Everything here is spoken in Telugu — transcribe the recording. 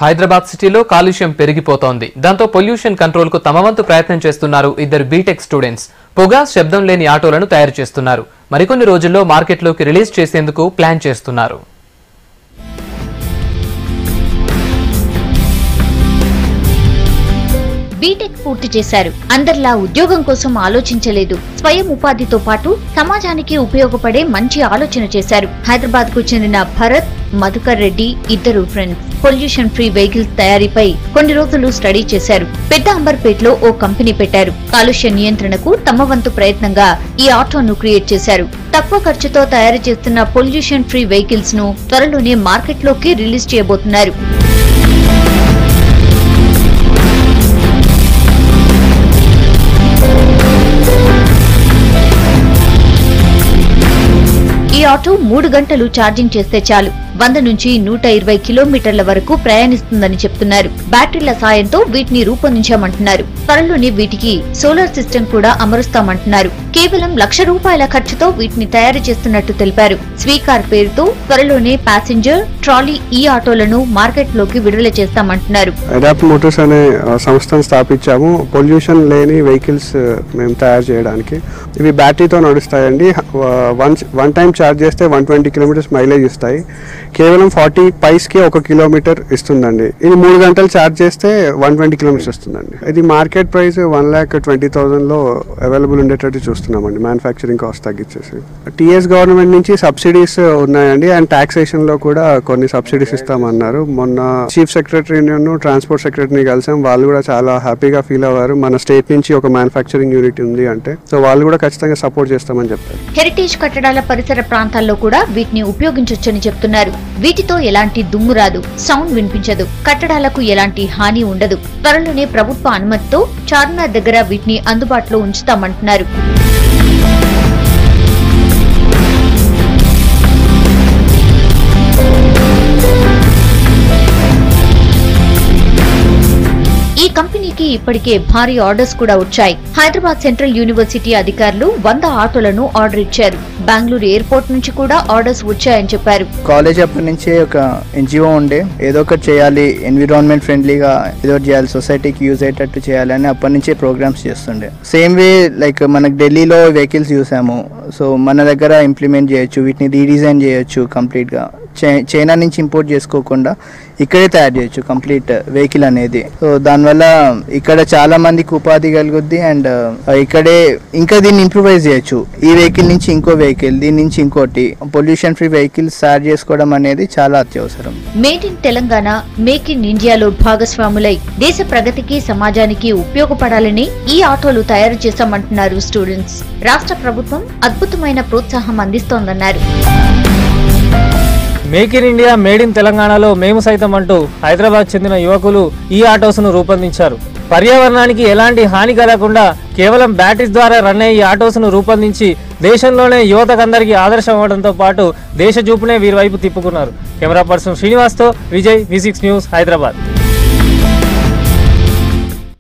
హైదరాబాద్ సిటీలో కాలుష్యం పెరిగిపోతోంది. దాంతో పొల్యూషన్ కంట్రోల్ కు తమ వంతు ప్రయత్నం చేస్తున్నారు ఇద్దరు బీటెక్ స్టూడెంట్స్. పొగ, శబ్దం లేని ఆటోలను తయారు చేస్తున్నారు. మరికొన్ని రోజుల్లో మార్కెట్లోకి రిలీజ్ చేసేందుకు ప్లాన్ చేస్తున్నారు. బీటెక్ పూర్తి చేశారు. అందరిలా ఉద్యోగం కోసం ఆలోచించలేదు. స్వయం ఉపాధితో పాటు సమాజానికి ఉపయోగపడే మంచి ఆలోచన చేశారు. హైదరాబాద్ కు చెందిన భరత్, మధుకర్ రెడ్డి ఇద్దరు ఫ్రెండ్స్ పొల్యూషన్ ఫ్రీ వెహికల్స్ తయారీపై కొన్ని రోజులు స్టడీ చేశారు. పెద్ద అంబర్పేటలో ఓ కంపెనీ పెట్టారు. కాలుష్య నియంత్రణకు తమ వంతు ప్రయత్నంగా ఈ ఆటోను క్రియేట్ చేశారు. తక్కువ ఖర్చుతో తయారు చేస్తున్న పొల్యూషన్ ఫ్రీ వెహికల్స్ ను త్వరలోనే మార్కెట్లోకి రిలీజ్ చేయబోతున్నారు. ఈ ఆటో 3 గంటలు ఛార్జింగ్ చేస్తే చాలు 100 నుంచి 120 కిలోమీటర్ల వరకు ప్రయాణిస్తుందని చెప్తున్నారు. బ్యాటరీల సాయంతో వీటిని రూపొందించామంటున్నారు. త్వరలోనే వీటికి సోలార్ సిస్టమ్ కూడా అమరుస్తామంటున్నారు. కేవలం ₹1,00,000 ఖర్చుతో వీటిని తయారు చేస్తున్నట్టు తెలిపారు. స్వీకార్ పేరుతో త్వరలోనే ప్యాసింజర్, ట్రాలీ ఈ ఆటోలను మార్కెట్ లోకి విడుదల చేస్తామంటున్నారు. అడాప్ట్ మోటార్స్ అనే సంస్థను స్థాపించాము. పొల్యూషన్ లేని వెహికల్స్ మేము తయారు చేయడానికి. ఇవి బ్యాటరీతో నడుస్తాయండి. వన్ టైం ఛార్జ్ చేస్తే 120 కిలోమీటర్స్ మైలేజ్ ఇస్తాయి. కేవలం 40 పైస్కి 1 కిలోమీటర్ ఇస్తుందండి. ఇది 3 గంటలు ఛార్జ్ చేస్తే 120 కిలోమీటర్స్ వస్తుందండి. ఇది మార్కెట్ ప్రైస్ 1,20,000లో అవైలబుల్ ఉండేటట్టు చూస్తున్నామండి. మ్యానుఫ్యాక్చరింగ్ కాస్ట్ తగ్గించేసి. టీఎస్ గవర్నమెంట్ నుంచి సబ్సిడీస్ ఉన్నాయండి. అండ్ టాక్సేషన్ లో కూడా కొన్ని సబ్సిడీస్ ఇస్తామన్నారు. మొన్న చీఫ్ సెక్రటరీని, ట్రాన్స్పోర్ట్ సెక్రటరీని కలిసాం. వాళ్ళు కూడా చాలా హ్యాపీగా ఫీల్ అవ్వారు. మన స్టేట్ నుంచి ఒక మ్యానుఫ్యాక్చరింగ్ యూనిట్ ఉంది అంటే. సో వాళ్ళు కూడా ఖచ్చితంగా సపోర్ట్ చేస్తామని చెప్పారు. హెరిటేజ్ కట్టడాల పరిసర ప్రాంతాల్లో కూడా వీటిని ఉపయోగించొచ్చని చెప్తున్నారు. వీటితో ఎలాంటి దుమ్ము రాదు, సౌండ్ వినిపించదు, కట్టడాలకు ఎలాంటి హాని ఉండదు. త్వరలోనే ప్రభుత్వ అనుమతితో చార్మినార్ దగ్గర వీటిని అందుబాటులో ఉంచుతామంటున్నారు. ఈ కంపెనీకి ఇప్పటికే భారీ ఆర్డర్స్ కూడా వచ్చాయి. హైదరాబాద్ సెంట్రల్ యూనివర్సిటీ అధికారులు 100 ఆటోలను ఆర్డర్ ఇచ్చారు. బెంగళూరు ఎయిర్పోర్ట్ నుంచి కూడా ఆర్డర్స్ వచ్చాయని చెప్పారు. కాలేజ్ అప్పటి నుంచే ఒక ఎన్జిఓ ఉండే, ఏదో ఒకటి చేయాలి, ఎన్విరాన్మెంట్ ఫ్రెండ్లీగా ఏదో చేయాలి, సొసైటీకి యూజ్ అయ్యేటట్టు చేయాలని అప్పటి నుంచే ప్రోగ్రామ్స్ చేస్తుండే. సేమ్ వే లైక్ మనకు ఢిల్లీలో వెహికల్స్ చూసాము. సో మన దగ్గర ఇంప్లిమెంట్ చేయొచ్చు, వీటిని రీడిజైన్ చేయొచ్చు. కంప్లీట్గా చైనా నుంచి ఇంపోర్ట్ చేసుకోకుండా ఇక్కడే తయారు చేయొచ్చు కంప్లీట్ వెహికల్ అనేది. సో దానివల్ల ఇక్కడ చాలా మందికి ఉపాధి కలుగుద్ది. అండ్ ఇక్కడే ఇంకా దీన్ని ఇంప్రూవైజ్ చేయొచ్చు. ఈ వెహికల్ నుంచి ఇంకో వెహికల్, దీని నుంచి ఇంకోటి, పొల్యూషన్ ఫ్రీ వెహికల్స్ తయారు చేసుకోవడం అనేది చాలా అత్యవసరం. Made in Telangana, make in ఇండియాలో భాగస్వాములై దేశ ప్రగతికి, సమాజానికి ఉపయోగపడాలని ఈ ఆటోలు తయారు చేశామంటున్నారు స్టూడెంట్స్. రాష్ట్ర ప్రభుత్వం అద్భుతమైన ప్రోత్సాహం అందిస్తోందన్నారు. Make in India, made in తెలంగాణలో మేము సైతం అంటూ హైదరాబాద్ చెందిన యువకులు ఈ ఆటోస్ను రూపొందించారు. పర్యావరణానికి ఎలాంటి హాని కలగకుండా కేవలం బ్యాటరీస్ ద్వారా రన్ అయ్యే ఈ ఆటోస్ను రూపొందించి దేశంలోనే యువతకందరికీ ఆదర్శం అవ్వడంతో పాటు దేశ చూపునే వీరి వైపు తిప్పుకున్నారు. కెమెరా పర్సన్ శ్రీనివాస్తో విజయ్, V6 న్యూస్, హైదరాబాద్.